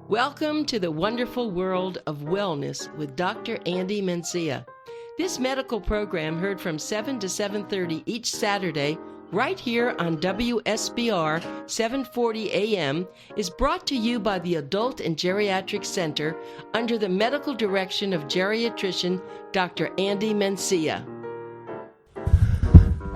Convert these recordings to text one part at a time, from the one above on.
Welcome to the wonderful world of wellness with Dr. Andy Mencia. This medical program heard from 7 to 7:30 each Saturday right here on WSBR 740 AM is brought to you by the Adult and Geriatric Center under the medical direction of geriatrician Dr. Andy Mencia.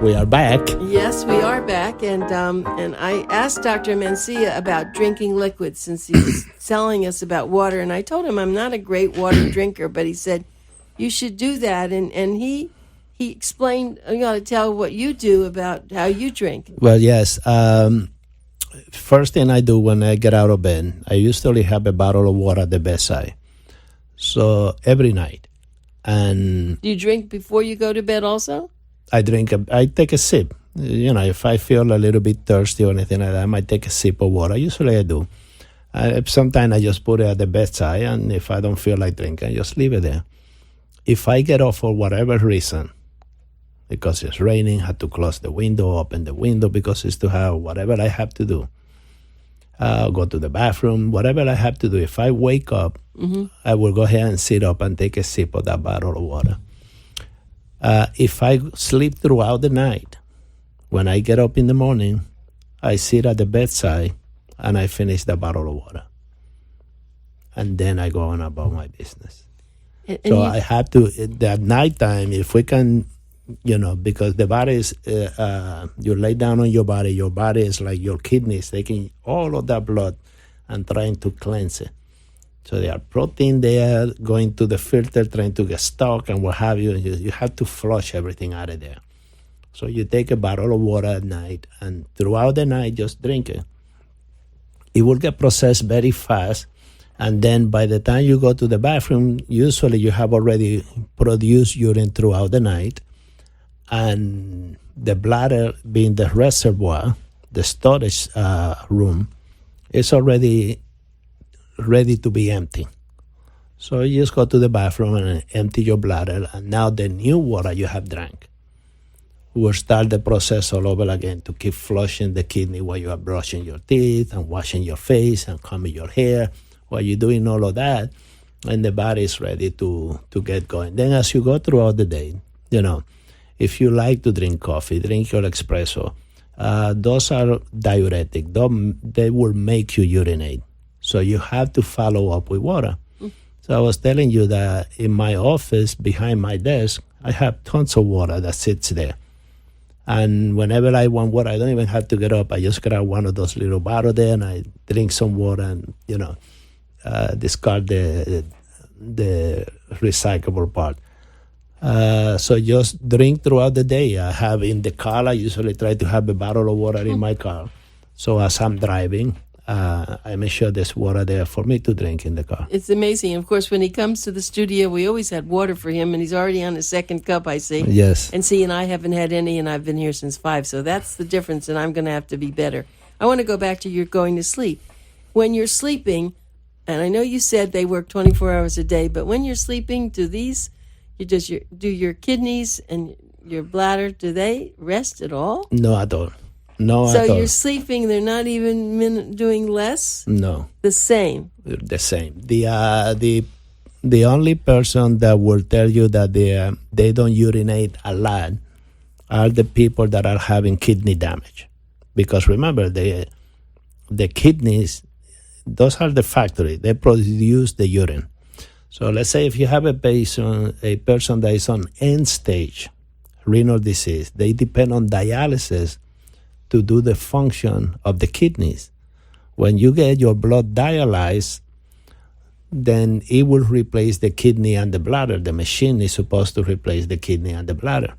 We are back. Yes, we are back, and I asked Dr. Mencia about drinking liquids since he was telling us about water, and I told him I'm not a great water drinker, but he said you should do that, and he explained, you got to tell what you do about how you drink. Well, yes. First thing I do when I get out of bed, I usually have a bottle of water at the bedside, so every night. And do you drink before you go to bed also? I take a sip. You know, if I feel a little bit thirsty or anything like that, I might take a sip of water. Usually I do. Sometimes I just put it at the bedside, and if I don't feel like drinking, I just leave it there. If I get off for whatever reason, because it's raining, I have to close the window, open the window because it's to have whatever I have to do. Go to the bathroom, whatever I have to do. If I wake up, I will go ahead and sit up and take a sip of that bottle of water. If I sleep throughout the night, when I get up in the morning, I sit at the bedside and I finish the bottle of water. And then I go on about my business. So I have to, at nighttime, if we can, you know, because the body is, you lay down on your body is like your kidneys taking all of that blood and trying to cleanse it. So there are protein there going to the filter, trying to get stuck and what have you. You have to flush everything out of there. So you take a bottle of water at night, and throughout the night, just drink it. It will get processed very fast. And then by the time you go to the bathroom, usually you have already produced urine throughout the night. And the bladder being the reservoir, the storage room, is already ready to be empty. So you just go to the bathroom and empty your bladder, and now the new water you have drank will start the process all over again to keep flushing the kidney while you are brushing your teeth and washing your face and combing your hair. While you're doing all of that, and the body is ready to get going. Then as you go throughout the day, you know, if you like to drink coffee, drink your espresso. Those are diuretic. They will make you urinate. So you have to follow up with water. So I was telling you that in my office, behind my desk, I have tons of water that sits there. And whenever I want water, I don't even have to get up. I just grab one of those little bottles there, and I drink some water and, you know, discard the recyclable part. So just drink throughout the day. I have in the car, I usually try to have a bottle of water in my car. So as I'm driving, I make sure there's water there for me to drink in the car. It's amazing. Of course, when he comes to the studio, we always had water for him, and he's already on his second cup, I see. Yes. And see, and I haven't had any, and I've been here since 5, so that's the difference, and I'm going to have to be better. I want to go back to your going to sleep. When you're sleeping, and I know you said they work 24 hours a day, but when you're sleeping, do your kidneys and your bladder, do they rest at all? No, at all. So you're sleeping, they're not even doing less? No. The same? The same. The only person that will tell you that they don't urinate a lot are the people that are having kidney damage. Because remember, the kidneys, those are the factory. They produce the urine. So let's say if you have a person that is on end-stage renal disease, they depend on dialysis to do the function of the kidneys. When you get your blood dialyzed, then it will replace the kidney and the bladder. The machine is supposed to replace the kidney and the bladder.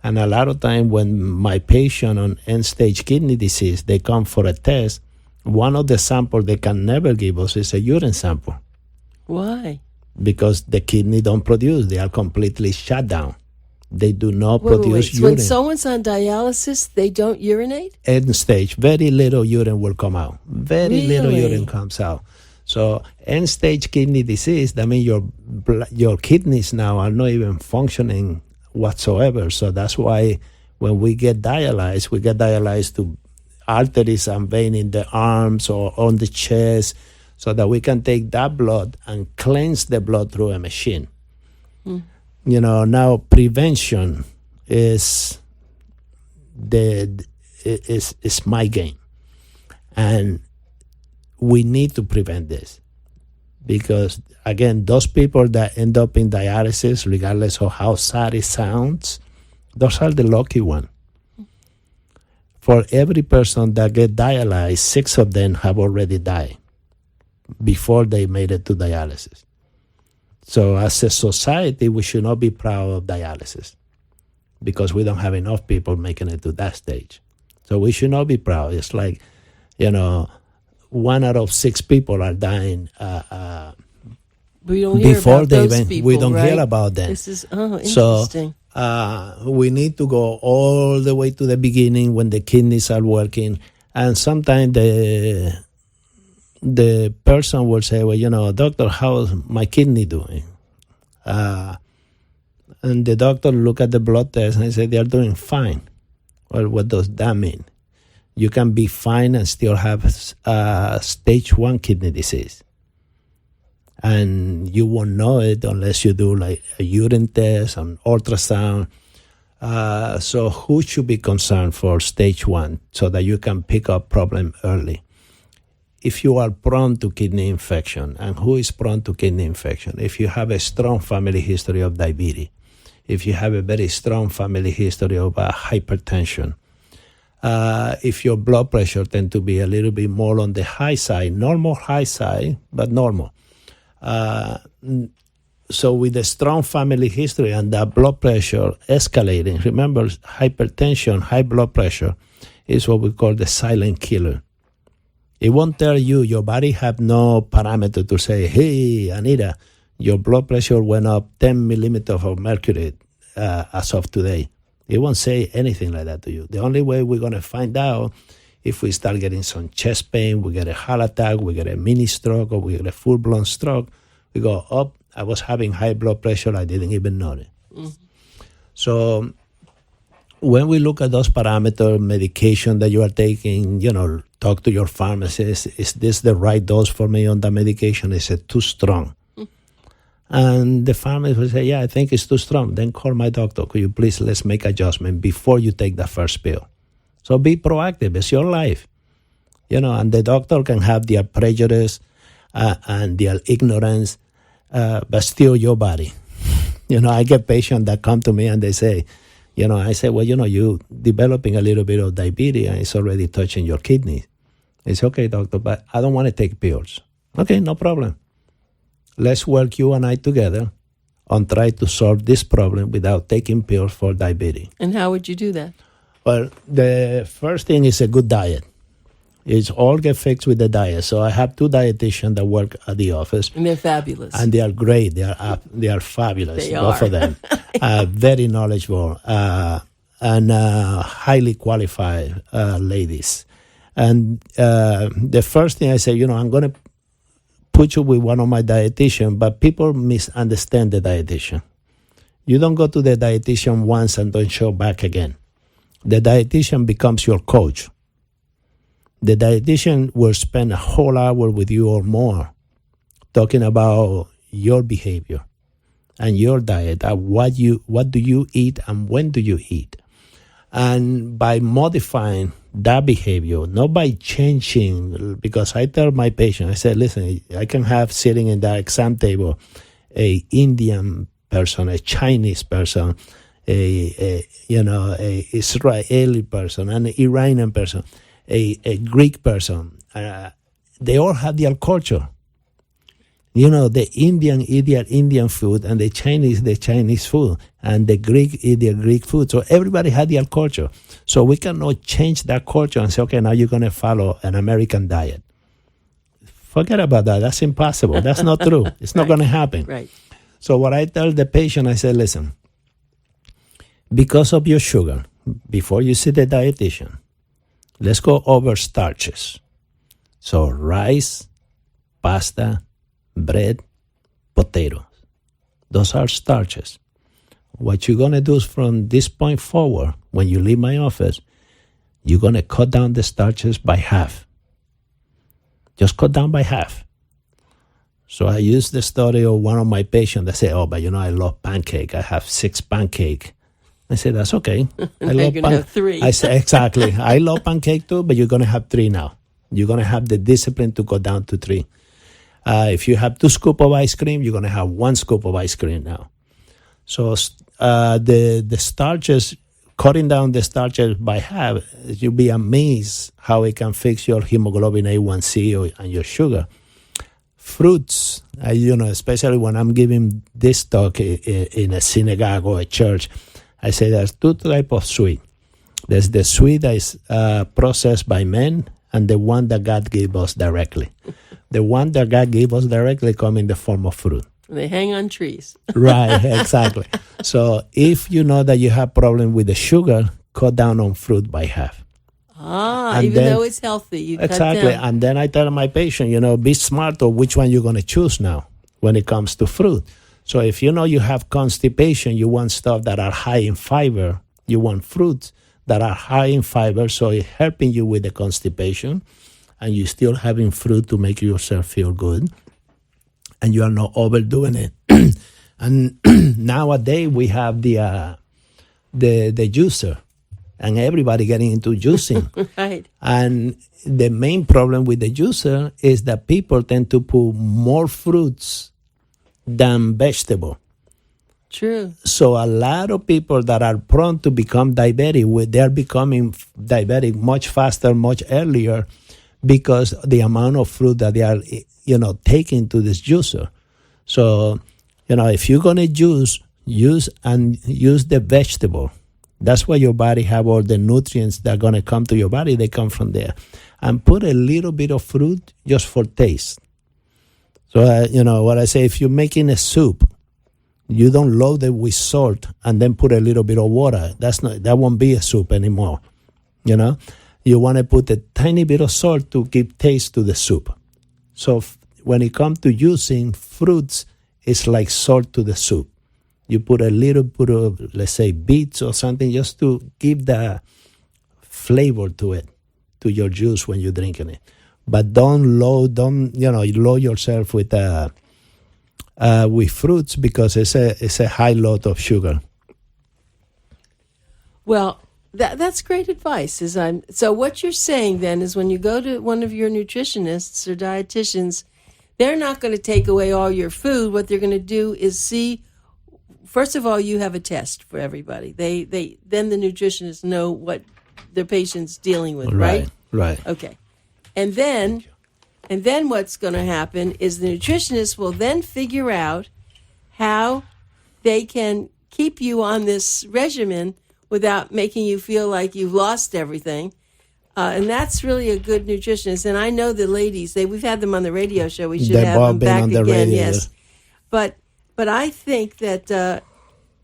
And a lot of time when my patient on end-stage kidney disease, they come for a test, one of the samples they can never give us is a urine sample. Why? Because the kidney don't produce. They are completely shut down. They do not produce urine. When someone's on dialysis, they don't urinate? End stage, very little urine will come out. Very little urine comes out. So end stage kidney disease, that means your kidneys now are not even functioning whatsoever. So that's why when we get dialyzed to arteries and veins in the arms or on the chest. so that we can take that blood and cleanse the blood through a machine. Now prevention is my game, and we need to prevent this, because again, those people that end up in dialysis, regardless of how sad it sounds, those are the lucky ones. For every person that get dialyzed, 6 of them have already died before they made it to dialysis. So as a society, we should not be proud of dialysis, because we don't have enough people making it to that stage. So we should not be proud. It's like, 1 out of 6 people are dying we don't hear before about they those even, people, we don't right? hear about them. This is interesting. So we need to go all the way to the beginning when the kidneys are working. And sometimes the person will say, well, doctor, how's my kidney doing? And the doctor look at the blood test and say, they're doing fine. Well, what does that mean? You can be fine and still have stage 1 kidney disease. And you won't know it unless you do like a urine test, an ultrasound. So who should be concerned for stage 1 so that you can pick up problem early? If you are prone to kidney infection, and who is prone to kidney infection? If you have a strong family history of diabetes, if you have a very strong family history of hypertension, if your blood pressure tends to be a little bit more on the high side, normal high side, but normal. So with a strong family history and that blood pressure escalating, remember, hypertension, high blood pressure is what we call the silent killer. It won't tell you, your body have no parameter to say, hey, Anita, your blood pressure went up 10 millimeters of mercury as of today. It won't say anything like that to you. The only way we're going to find out if we start getting some chest pain, we get a heart attack, we get a mini stroke, or we get a full-blown stroke, we go, oh, I was having high blood pressure, I didn't even know it. Mm-hmm. So when we look at those parameters, medication that you are taking, talk to your pharmacist, is this the right dose for me on the medication? Is it too strong? And the pharmacist will say, yeah, I think it's too strong. Then call my doctor. Could you please, let's make adjustment before you take the first pill. So be proactive. It's your life. And the doctor can have their prejudice and their ignorance, but still your body. I get patients that come to me and they say, I say, well, you developing a little bit of diabetes and it's already touching your kidneys. It's okay, doctor, but I don't want to take pills. Okay, no problem. Let's work, you and I, together on try to solve this problem without taking pills for diabetes. And how would you do that? Well, the first thing is a good diet. It's all get fixed with the diet. So I have 2 dietitians that work at the office. And they're fabulous. And they are great. They are fabulous, both of them. Very knowledgeable and highly qualified ladies. And the first thing I say, I'm going to put you with one of my dietitians, but people misunderstand the dietitian. You don't go to the dietitian once and don't show back again. The dietitian becomes your coach. The dietitian will spend a whole hour with you or more talking about your behavior and your diet, and what do you eat and when do you eat. And by modifying that behavior, not by changing, because I tell my patient, I say, listen, I can have sitting in that exam table a Indian person, a Chinese person, a Israeli person, an Iranian person, a Greek person. They all have their culture. The Indian eat their Indian food, and the Chinese food, and the Greek eat their Greek food. So everybody had their culture. So we cannot change that culture and say, okay, now you're going to follow an American diet. Forget about that. That's impossible. That's not true. It's not going to happen. Right. So what I tell the patient, I say, listen, because of your sugar, before you see the dietitian, let's go over starches. So rice, pasta, bread, potatoes. Those are starches. What you're going to do is from this point forward, when you leave my office, you're going to cut down the starches by half. Just cut down by half. So I use the story of one of my patients that say, "Oh, but I love pancake. I have 6 pancake." I said, "That's okay. I You're going to have 3. I said, "Exactly. I love pancake too, but you're going to have 3 now. You're going to have the discipline to go down to 3. If you have 2 scoops of ice cream, you're going to have 1 scoop of ice cream now." So the starches, cutting down the starches by half, you'll be amazed how it can fix your hemoglobin A1C and your sugar. Fruits, especially when I'm giving this talk in a synagogue or a church, I say there's 2 types of sweet. There's the sweet that is processed by men, and the one that God gave us directly. The one that God gave us directly come in the form of fruit. They hang on trees. Right, exactly. So if you know that you have problem with the sugar, cut down on fruit by half. And even though it's healthy, you exactly. cut down. And then I tell my patient, be smart of which one you're going to choose now when it comes to fruit. So if you have constipation, you want stuff that are high in fiber. You want fruits that are high in fiber, so it's helping you with the constipation, and you're still having fruit to make yourself feel good, and you are not overdoing it. And nowadays we have the juicer, and everybody getting into juicing. Right. And the main problem with the juicer is that people tend to put more fruits than vegetable. True. So a lot of people that are prone to become diabetic, they're becoming diabetic much faster, much earlier, because the amount of fruit that they are, taking to this juicer. So, if you're going to use the vegetable. That's why your body have all the nutrients that are going to come to your body. They come from there. And put a little bit of fruit just for taste. So, what I say, if you're making a soup, you don't load it with salt and then put a little bit of water. That won't be a soup anymore. You want to put a tiny bit of salt to give taste to the soup. So when it comes to using fruits, it's like salt to the soup. You put a little bit of, let's say, beets or something, just to give the flavor to it, to your juice when you're drinking it. But don't load yourself with fruits, because it's a high load of sugar. Well, that's great advice. So what you're saying then is, when you go to one of your nutritionists or dietitians, they're not going to take away all your food. What they're going to do is see, first of all, you have a test for everybody. Then the nutritionists know what their patient's dealing with, right? Right. Okay. And then what's going to happen is the nutritionist will then figure out how they can keep you on this regimen without making you feel like you've lost everything. And that's really a good nutritionist. And I know the ladies, we've had them on the radio show. We should have them back again. Radio, yes. Yeah. But I think that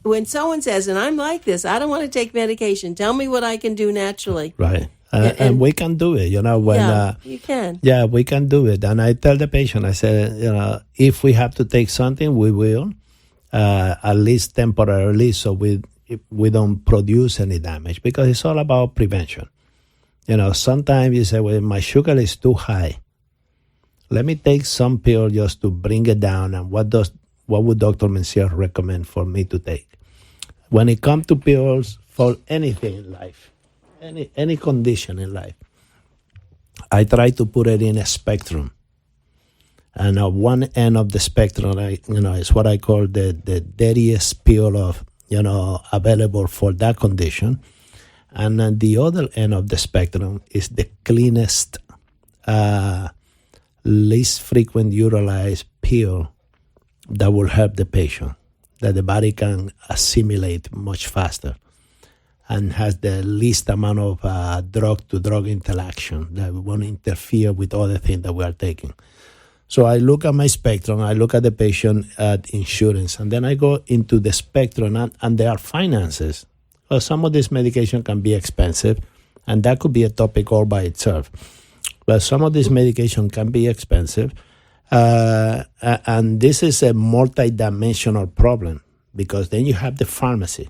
when someone says, and I'm like this, I don't want to take medication. Tell me what I can do naturally. Right. And we can do it, you can. Yeah, we can do it. And I tell the patient, I say, if we have to take something, we will, at least temporarily, so we don't produce any damage, because it's all about prevention. Sometimes you say, well, my sugar is too high. Let me take some pill just to bring it down. And what would Dr. Mencia recommend for me to take? When it comes to pills for anything in life, any condition in life, I try to put it in a spectrum. And at one end of the spectrum, is what I call the dirtiest pill of, available for that condition. And at the other end of the spectrum is the cleanest, least frequent utilized pill that will help the patient, that the body can assimilate much faster, and has the least amount of drug-to-drug interaction that won't interfere with other things that we are taking. So I look at my spectrum, I look at the patient at insurance, and then I go into the spectrum, and there are finances. Well, some of this medication can be expensive, and that could be a topic all by itself. But some of this medication can be expensive, and this is a multi-dimensional problem, because then you have the pharmacy.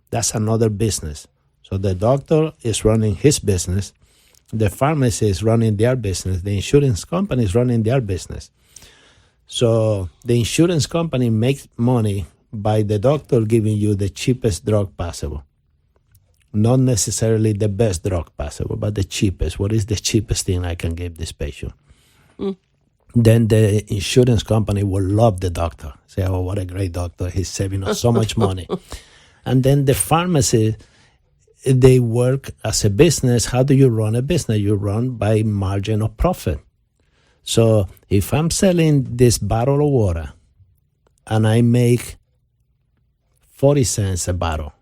That's another business. So the doctor is running his business, the pharmacy is running their business, the insurance company is running their business. So the insurance company makes money by the doctor giving you the cheapest drug possible. Not necessarily the best drug possible, but the cheapest. What is the cheapest thing I can give this patient? Then the insurance company will love the doctor. Say, oh, what a great doctor. He's saving us so much money. And then the pharmacy, they work as a business. How do you run a business? You run by margin of profit. So if I'm selling this bottle of water and I make 40 cents a bottle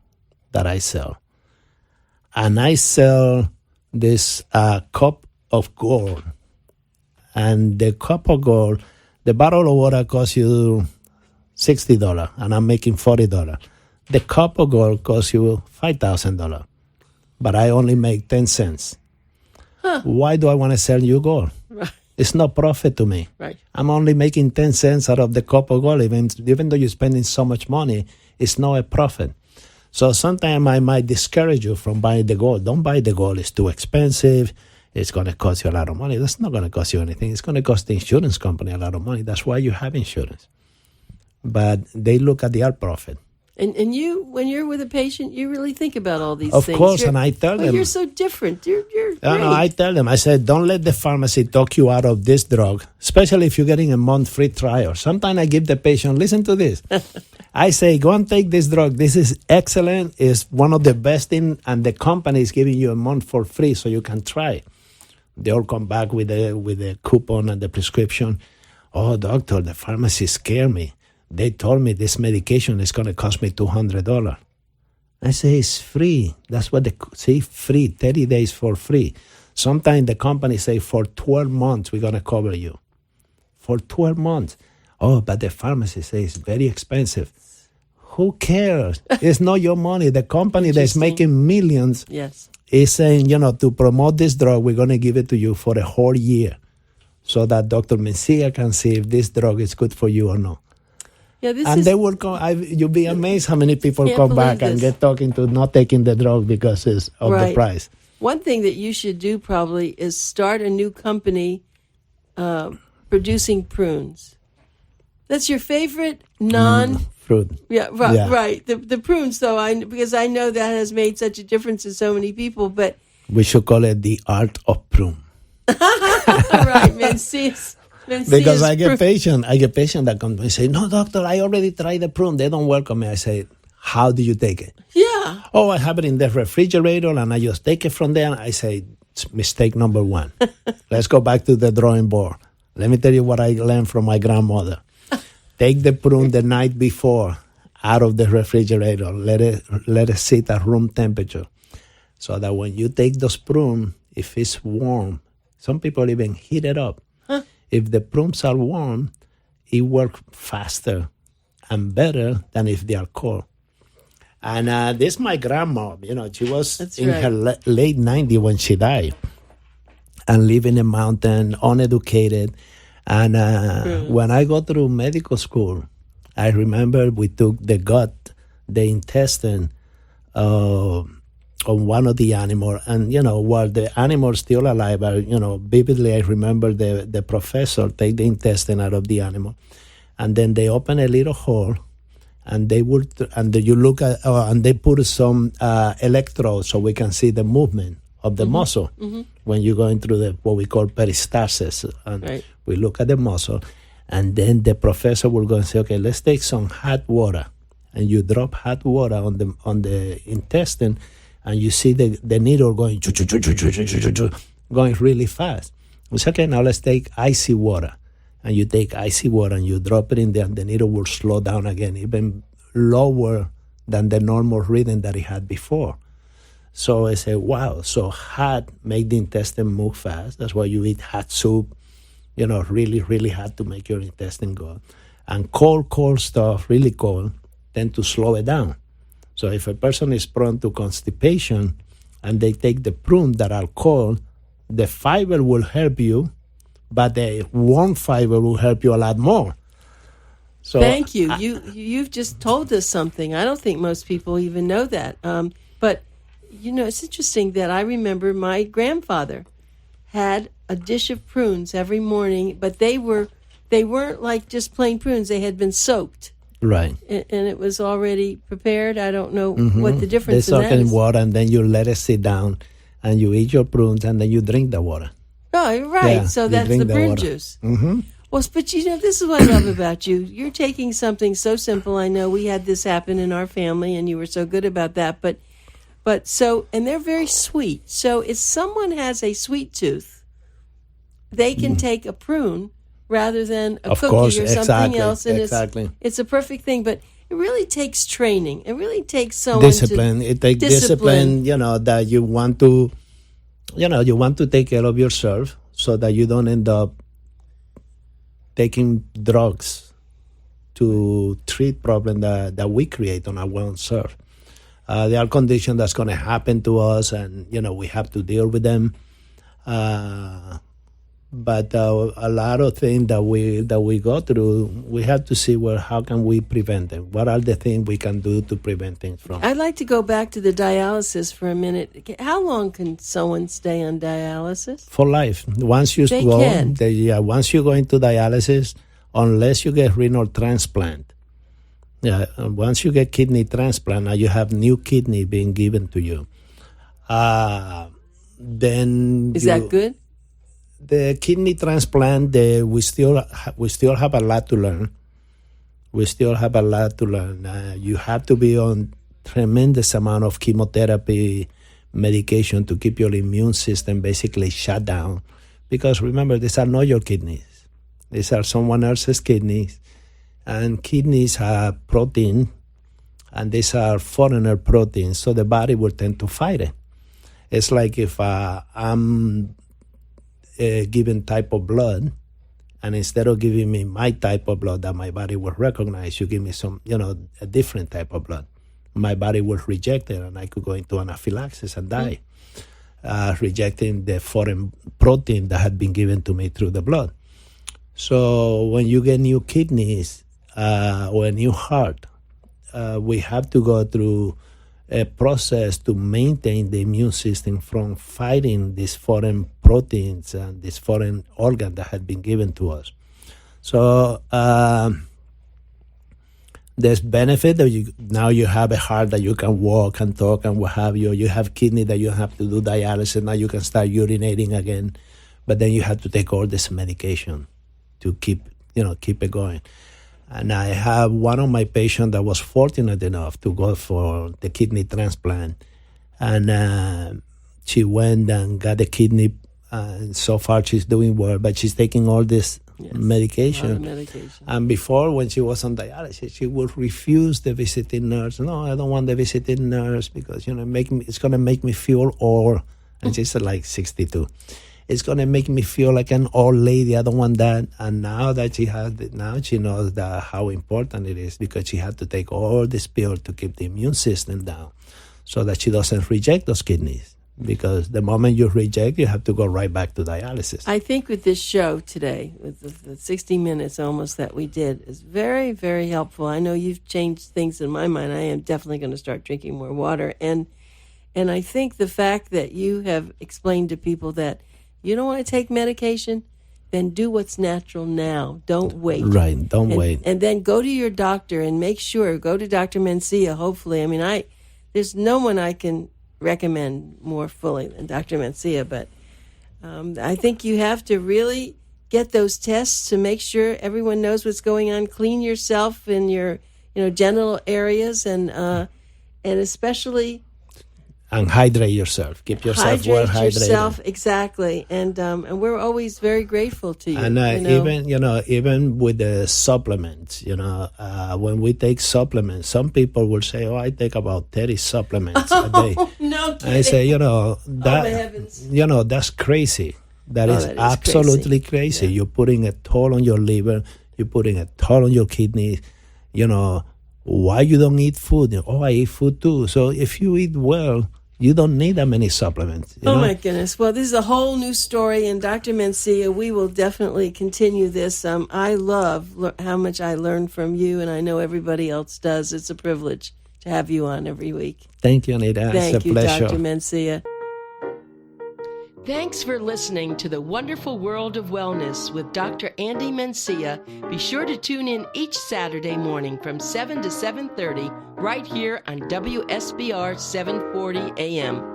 that I sell, and I sell this cup of gold, and the cup of gold, the bottle of water costs you $60, and I'm making $40. The cup of gold costs you $5,000, but I only make 10 cents. Why do I want to sell you gold? Right. It's not profit to me. Right. I'm only making 10 cents out of the cup of gold. Even though you're spending so much money, it's not a profit. So sometimes I might discourage you from buying the gold. Don't buy the gold. It's too expensive. It's going to cost you a lot of money. That's not going to cost you anything. It's going to cost the insurance company a lot of money. That's why you have insurance. But they look at the alt profit. And you, when you're with a patient, you really think about all these Of things. course, and I tell them. You're so different. You're great. No, I tell them, I said, don't let the pharmacy talk you out of this drug, especially if you're getting a month free trial. Sometimes I give the patient, listen to this. I say, go and take this drug. This is excellent. It's one of the best things, and the company is giving you a month for free so you can try. They all come back with a coupon and the prescription. Oh, doctor, the pharmacy scared me. They told me this medication is going to cost me $200. I say, it's free. That's what they say, free, 30 days for free. Sometimes the company say, for 12 months, we're going to cover you. For 12 months. Oh, but the pharmacy says it's very expensive. Who cares? It's not your money. The company that's making millions is saying, to promote this drug, we're going to give it to you for a whole year so that Dr. Mencia can see if this drug is good for you or not. Yeah, they will come. You'll be amazed how many people come back and get talking to not taking the drug because of the price. One thing that you should do probably is start a new company producing prunes. That's your favorite fruit. Yeah, right. The prunes, though, because I know that has made such a difference to so many people. But we should call it the art of prune. Right, Mencia's. Because I get patient that come and say, no, doctor, I already tried the prune. They don't welcome me. I say, how do you take it? Yeah. Oh, I have it in the refrigerator and I just take it from there. And I say, mistake number one. Let's go back to the drawing board. Let me tell you what I learned from my grandmother. Take the prune the night before out of the refrigerator. Let it sit at room temperature. So that when you take those prunes, if it's warm, some people even heat it up. If the prunes are warm, it works faster and better than if they are cold. And this is my grandma. She was her late 90s when she died and lived in a mountain, uneducated. And when I go through medical school, I remember we took the gut, the intestine on one of the animals. And, while the animal's still alive, vividly I remember the professor take the intestine out of the animal. And then they open a little hole, and they put some electrodes so we can see the movement of the muscle when you're going through what we call peristalsis. And we look at the muscle, and then the professor will go and say, okay, let's take some hot water. And you drop hot water on the intestine, and you see the needle going really fast. We say, okay, now let's take icy water. And you take icy water and you drop it in there, and the needle will slow down again, even lower than the normal rhythm that it had before. So I say, wow, so hot make the intestine move fast. That's why you eat hot soup, really, really hot to make your intestine go. And cold stuff, really cold, tend to slow it down. So if a person is prone to constipation and they take the prunes that are cold, the fiber will help you, but the warm fiber will help you a lot more. So thank you. You've just told us something. I don't think most people even know that. But, it's interesting that I remember my grandfather had a dish of prunes every morning, but they they weren't like just plain prunes. They had been soaked. Right. And it was already prepared. I don't know what the difference They in soak that in is. water, and then you let it sit down, and you eat your prunes, and then you drink the water. Oh, right. Yeah, So you that's drink the the prune water. juice. Mm-hmm. Well, but this is what I love about you. You're taking something so simple. I know we had this happen in our family, and you were so good about that. But so, and they're very sweet. So if someone has a sweet tooth, they can take a prune rather than a Of cookie course, or something exactly, else. And exactly. it's a perfect thing. But it really takes training. It really takes someone Discipline. It takes discipline. That you want to, you want to take care of yourself so that you don't end up taking drugs to treat problems that we create on our own self. There are conditions that's going to happen to us, and we have to deal with them. But a lot of things that we go through, we have to see how can we prevent them. What are the things we can do to prevent things from? I'd like to go back to the dialysis for a minute. How long can someone stay on dialysis? For life. Once you once you go into dialysis, unless you get renal transplant, once you get kidney transplant, now you have new kidney being given to you. Then is that good? The kidney transplant, we still have a lot to learn. We still have a lot to learn. You have to be on tremendous amount of chemotherapy medication to keep your immune system basically shut down. Because remember, these are not your kidneys. These are someone else's kidneys. And kidneys have protein, and these are foreigner proteins, so the body will tend to fight it. It's like if I'm a given type of blood, and instead of giving me my type of blood that my body will recognize, you give me some, a different type of blood. My body will reject it, and I could go into anaphylaxis and die, rejecting the foreign protein that had been given to me through the blood. So when you get new kidneys or a new heart, we have to go through a process to maintain the immune system from fighting these foreign proteins and this foreign organ that had been given to us. So there's benefit that now you have a heart that you can walk and talk and what have you. You have kidney that you have to do dialysis. Now you can start urinating again, but then you have to take all this medication to keep it going. And I have one of my patients that was fortunate enough to go for the kidney transplant. And she went and got the kidney. And so far, she's doing well, but she's taking all this medication. And before, when she was on dialysis, she would refuse the visiting nurse. No, I don't want the visiting nurse because, it's going to make me feel old. And she's like 62. It's going to make me feel like an old lady. I don't want that. And now that she knows how important it is because she had to take all this pill to keep the immune system down so that she doesn't reject those kidneys. Because the moment you reject, you have to go right back to dialysis. I think with this show today, with the 60 minutes almost that we did, is very, very helpful. I know you've changed things in my mind. I am definitely going to start drinking more water. And I think the fact that you have explained to people that you don't want to take medication, then do what's natural now. Don't wait. Right, don't wait. And then go to your doctor and make sure, go to Dr. Mencia, hopefully. I mean, there's no one I can recommend more fully than Dr. Mencia, but I think you have to really get those tests to make sure everyone knows what's going on. Clean yourself in your genital areas and especially... And hydrate yourself. Keep yourself well hydrated. Hydrate yourself, exactly. And we're always very grateful to you. And even with the supplements, when we take supplements, some people will say, "Oh, I take about 30 supplements a day." No kidding. I say, heavens. That's crazy. That is absolutely crazy. Yeah. You're putting a toll on your liver. You're putting a toll on your kidneys. Why you don't eat food? I eat food too. So if you eat well, you don't need that many supplements. Oh, my goodness. Well, this is a whole new story. And Dr. Mencia, we will definitely continue this. I love how much I learned from you, and I know everybody else does. It's a privilege to have you on every week. Thank you, Anita. Thank it's a you, pleasure. Dr. Mencia. Thanks for listening to The Wonderful World of Wellness with Dr. Andy Mencia. Be sure to tune in each Saturday morning from 7 to 7:30 right here on WSBR 740 AM.